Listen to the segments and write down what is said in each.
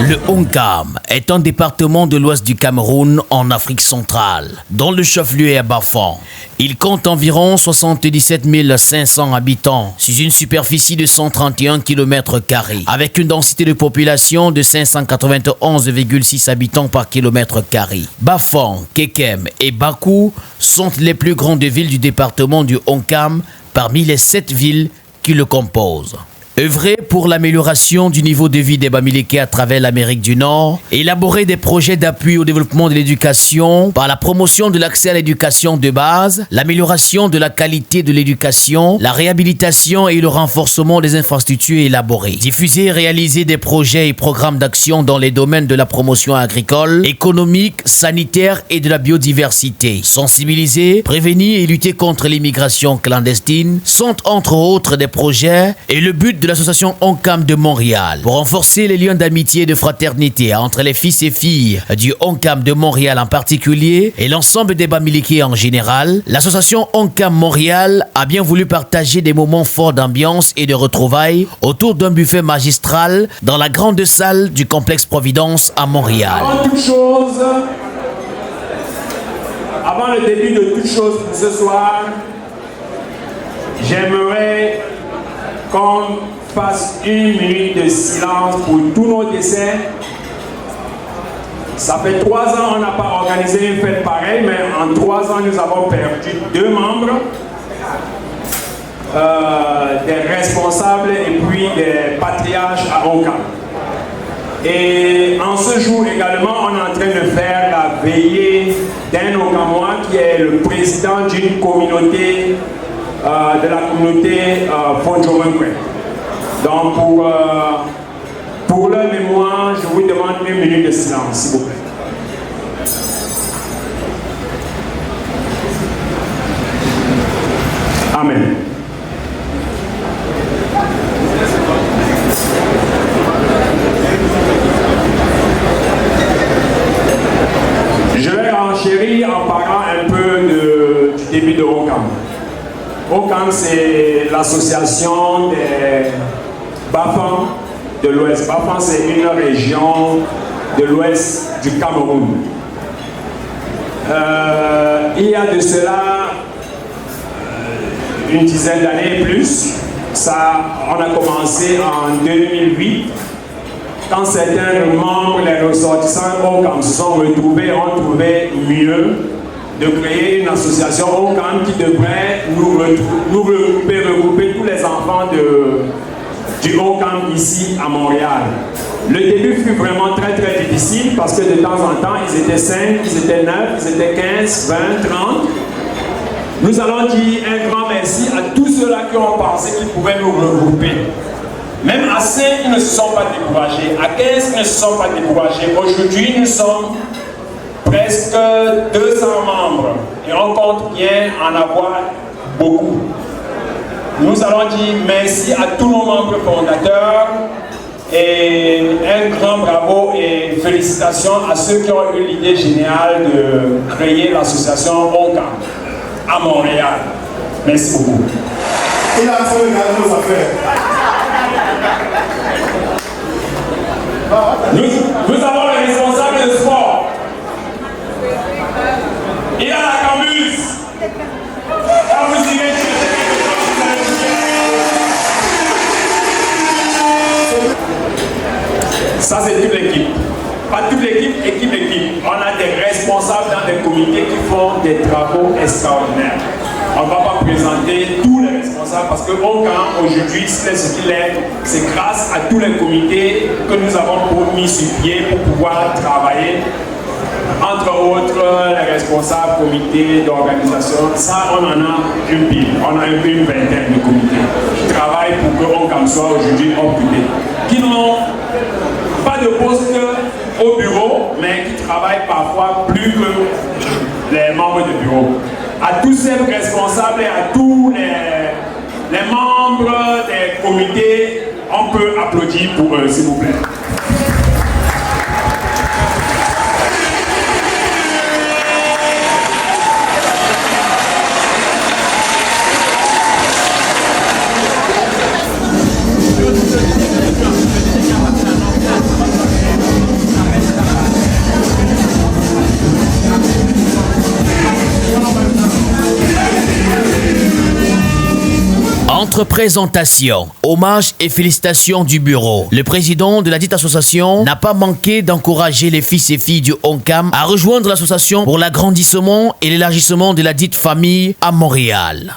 Le Onkam est un département de l'ouest du Cameroun en Afrique centrale, dont le chef-lieu est à Bafang. Il compte environ 77 500 habitants sur une superficie de 131 km², avec une densité de population de 591,6 habitants par km². Bafang, Kekem et Bakou sont les plus grandes villes du département du Onkam parmi les 7 villes qui le composent. Œuvrer pour l'amélioration du niveau de vie des Bamileke à travers l'Amérique du Nord, élaborer des projets d'appui au développement de l'éducation par la promotion de l'accès à l'éducation de base, l'amélioration de la qualité de l'éducation, la réhabilitation et le renforcement des infrastructures élaborées. Diffuser et réaliser des projets et programmes d'action dans les domaines de la promotion agricole, économique, sanitaire et de la biodiversité. Sensibiliser, prévenir et lutter contre l'immigration clandestine sont entre autres des projets et le but de l'association Onkam de Montréal. Pour renforcer les liens d'amitié et de fraternité entre les fils et filles du Onkam de Montréal en particulier et l'ensemble des Bamileke en général, l'association Onkam Montréal a bien voulu partager des moments forts d'ambiance et de retrouvailles autour d'un buffet magistral dans la grande salle du complexe Providence à Montréal. Avant le début de toute chose ce soir, j'aimerais qu'on fasse 1 minute de silence pour tous nos décès. Ça fait 3 ans qu'on n'a pas organisé une fête pareille, mais en 3 ans nous avons perdu 2 membres, des responsables et puis des patriarches à Onkam. Et en ce jour également, on est en train de faire la veillée d'un Okamois qui est le président d'une communauté, de la communauté Fonjowenkwe. Donc pour leur mémoire, je vous demande 1 minute de silence, s'il vous plaît. Amen. Je vais renchérir en parlant un peu du début de Onkam. Onkam, c'est l'association des Bafang de l'Ouest. Bafang, c'est une région de l'Ouest du Cameroun. Il y a de cela une dizaine d'années et plus. On a commencé en 2008, quand certains membres, les ressortissants Onkam se sont retrouvés, ont trouvé mieux de créer une association Onkam qui devrait nous regrouper tous les enfants du Onkam ici à Montréal. Le début fut vraiment très difficile parce que de temps en temps, ils étaient 5, ils étaient 9, ils étaient 15, 20, 30. Nous allons dire un grand merci à tous ceux-là qui ont pensé qu'ils pouvaient nous regrouper. Même à 5, ils ne se sont pas découragés. À 15, ils ne se sont pas découragés. Aujourd'hui, nous sommes presque 200 membres et on compte bien en avoir beaucoup. Nous allons dire merci à tous nos membres fondateurs et un grand bravo et félicitations à ceux qui ont eu l'idée géniale de créer l'association Onkam à Montréal. Merci beaucoup. Il a fait regarder nos affaires. Nous avons le responsable de sport. Il a la cambuse. Quand vous irez ça, c'est toute l'équipe. Pas toute l'équipe, équipe. On a des responsables dans des comités qui font des travaux extraordinaires. On ne va pas présenter tous les responsables parce que Onkam, aujourd'hui, c'est ce qu'il est. C'est grâce à tous les comités que nous avons mis sur pied pour pouvoir travailler. Entre autres, les responsables comités d'organisation, ça on en a une pile, on a une vingtaine de comités qui travaillent pour que Onkam soit aujourd'hui occupé, qui n'ont pas de poste au bureau, mais qui travaillent parfois plus que les membres du bureau. À tous ces responsables et à tous les membres des comités, on peut applaudir pour eux, s'il vous plaît. Entre présentations, hommages et félicitations du bureau, le président de la dite association n'a pas manqué d'encourager les fils et filles du ONCAM à rejoindre l'association pour l'agrandissement et l'élargissement de la dite famille à Montréal.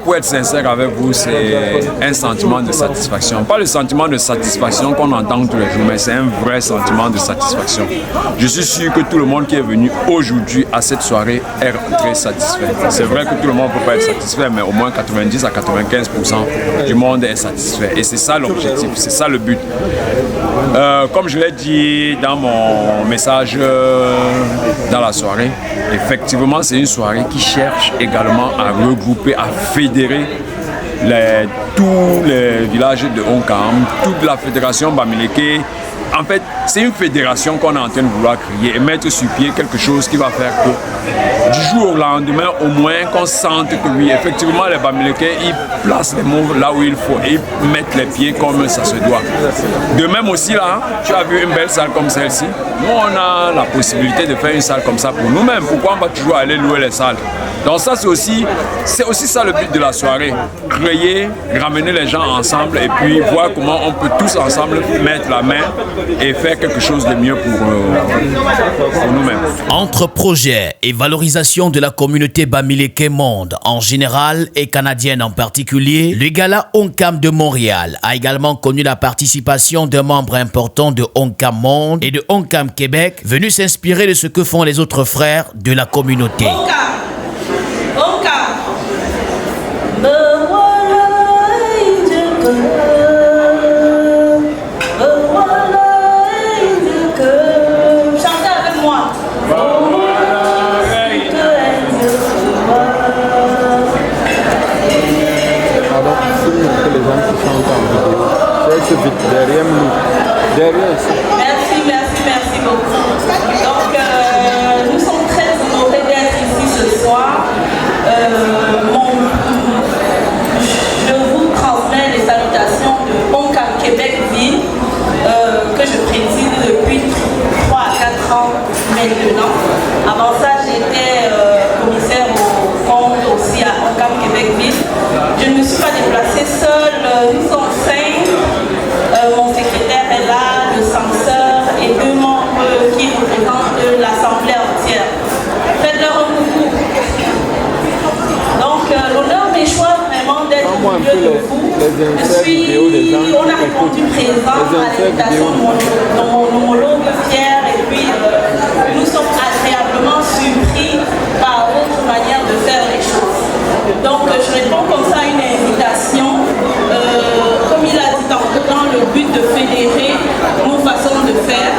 Pour être sincère avec vous, c'est un sentiment de satisfaction. Pas le sentiment de satisfaction qu'on entend tous les jours, mais c'est un vrai sentiment de satisfaction. Je suis sûr que tout le monde qui est venu aujourd'hui à cette soirée est très satisfait. C'est vrai que tout le monde ne peut pas être satisfait, mais au moins 90 à 95% du monde est satisfait. Et c'est ça l'objectif, c'est ça le but. Comme je l'ai dit dans mon message dans la soirée, effectivement, c'est une soirée qui cherche également à regrouper, à fédérer tous les villages de ONCAM, toute la fédération Bamileke. En fait, c'est une fédération qu'on est en train de vouloir créer et mettre sur pied quelque chose qui va faire que du jour au lendemain, au moins qu'on sente que oui, effectivement, les Bamileke, ils placent les mots là où il faut et ils mettent les pieds comme ça se doit. De même aussi là, tu as vu une belle salle comme celle-ci. Nous, on a la possibilité de faire une salle comme ça pour nous-mêmes. Pourquoi on va toujours aller louer les salles? Donc ça, c'est aussi ça le but de la soirée. Créer, ramener les gens ensemble et puis voir comment on peut tous ensemble mettre la main et faire quelque chose de mieux pour nous-mêmes. Entre projets et valorisation de la communauté Bamileke monde en général et canadienne en particulier, le gala ONCAM de Montréal a également connu la participation d'un membre important de ONCAM monde et de ONCAM Québec, venu s'inspirer de ce que font les autres frères de la communauté. Derrière nous. Derrière ici. Merci beaucoup. Donc, nous sommes très honorés d'être ici ce soir. Je vous transmets les salutations de ONCAM Québec-Ville, que je préside depuis 3 à 4 ans maintenant. Avant ça, j'étais commissaire au compte aussi à ONCAM Québec-Ville. Je ne me suis pas déplacée seule, nous sommes 5. Mon secrétaire est là, le censeur et 2 membres qui représentent l'Assemblée entière. Faites-leur un coucou. Donc, l'honneur m'échoit vraiment d'être au milieu de vous. On a répondu présent à l'invitation de mon homologue Pierre et puis nous sommes agréablement surpris par votre manière de faire les choses. Donc, je réponds comme ça à une invitation. Comme il a dit dans le but de fédérer nos façons de faire.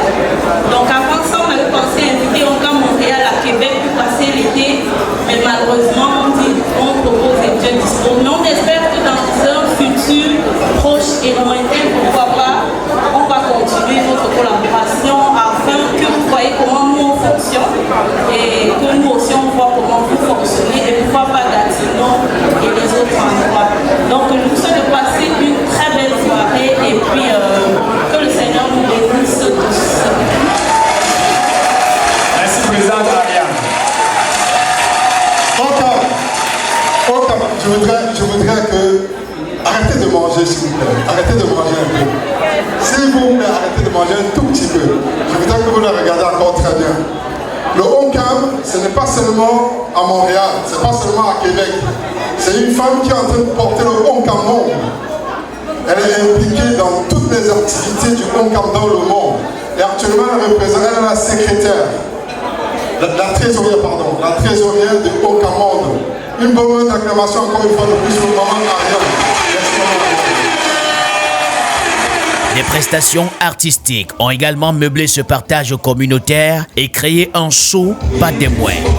Donc avant ça, on avait pensé inviter ONCAM Montréal à Québec pour passer l'été, mais malheureusement, on propose des Dieu disponibles. Mais on espère que dans un futur proche et lointain, pourquoi pas, on va continuer notre collaboration afin que vous voyez comment nous on fonctionne et que nous aussi on voit comment vous fonctionnez et pourquoi pas Gatineau et les autres endroits. Donc nous sommes de passer une très belle soirée et puis que le Seigneur nous bénisse tous. Merci, président Ariane. ONCAM, je voudrais que... Arrêtez de manger, s'il vous plaît. Arrêtez de manger un peu. S'il vous plaît, arrêtez de manger un tout petit peu. Je voudrais que vous le regardiez encore très bien. Le ONCAM, ce n'est pas seulement à Montréal, ce n'est pas seulement à Québec. C'est une femme qui est en train de porter le ONCAM monde. Elle est impliquée dans toutes les activités du ONCAM dans le monde. Et actuellement, elle représente la secrétaire, la trésorière du ONCAM monde. Une bonne acclamation encore une fois de plus pour maman Ariane. Des prestations artistiques ont également meublé ce partage communautaire et créé un show pas des moindres.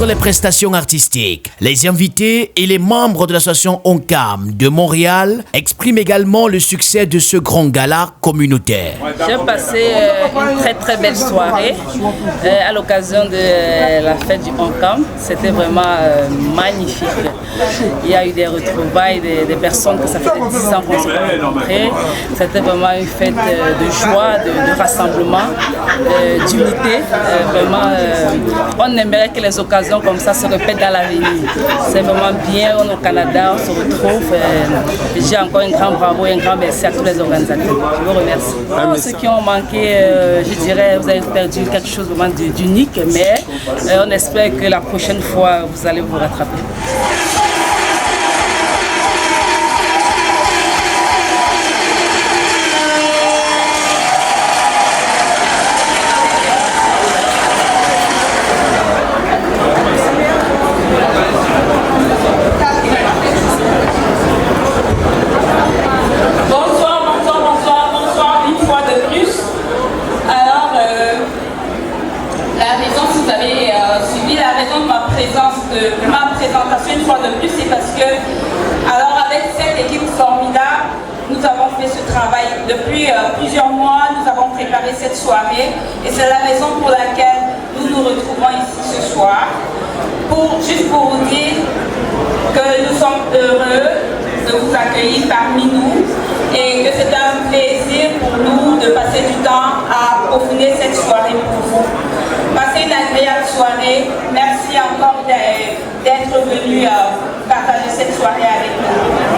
les prestations artistiques. Les invités et les membres de l'association ONCAM de Montréal expriment également le succès de ce grand gala communautaire. J'ai passé une très très belle soirée à l'occasion de la fête du ONCAM. C'était vraiment magnifique. Il y a eu des retrouvailles, des personnes que ça fait 10 ans qu'on se rencontrait. C'était vraiment une fête de joie, de rassemblement, d'unité. Vraiment, on aimerait que les occasions comme ça se répètent dans l'avenir. C'est vraiment bien, on est au Canada, on se retrouve. J'ai encore un grand bravo et un grand merci à tous les organisateurs. Je vous remercie. Pour ceux qui ont manqué, je dirais, vous avez perdu quelque chose vraiment d'unique, mais on espère que la prochaine fois, vous allez vous rattraper. Ma présentation une fois de plus, c'est parce que, alors avec cette équipe formidable, nous avons fait ce travail depuis plusieurs mois, nous avons préparé cette soirée et c'est la raison pour laquelle nous nous retrouvons ici ce soir, juste pour vous dire que nous sommes heureux de vous accueillir parmi nous et que c'est un plaisir pour nous de passer du temps à approfondir cette soirée pour vous. Passez une agréable soirée. Merci encore d'être venu partager cette soirée avec nous.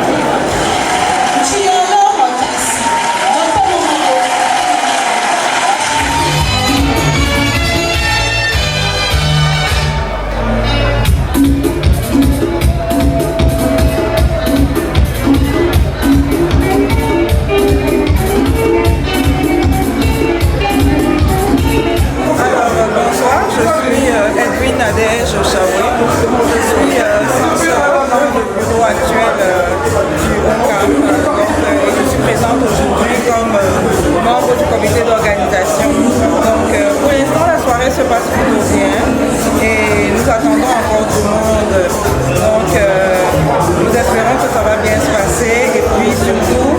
Nadège Chaoué. Je suis censeur dans le bureau actuel du ONCAM. Je suis présente aujourd'hui comme membre du comité d'organisation. Donc pour l'instant la soirée se passe plutôt bien et nous attendons encore du monde. Donc nous espérons que ça va bien se passer et puis surtout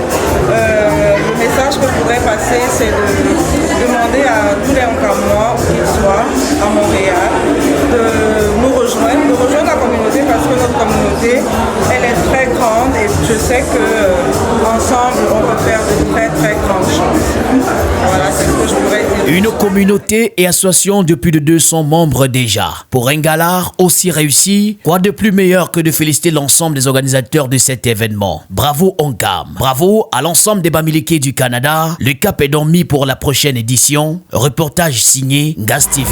le message que je voudrais passer c'est de demander à tous les ONCAMois où qu'ils soient à Montréal de nous rejoindre la communauté parce que notre communauté elle est très grande et je sais qu'ensemble on peut faire de très très grandes choses. Voilà, c'est ce que je pourrais dire. Une communauté et association de plus de 200 membres déjà. Pour un gala aussi réussi, quoi de plus meilleur que de féliciter l'ensemble des organisateurs de cet événement. Bravo ONCAM. Bravo à l'ensemble des Bamileke du Canada. Le cap est donc mis pour la prochaine édition. Reportage signé Gaz TV.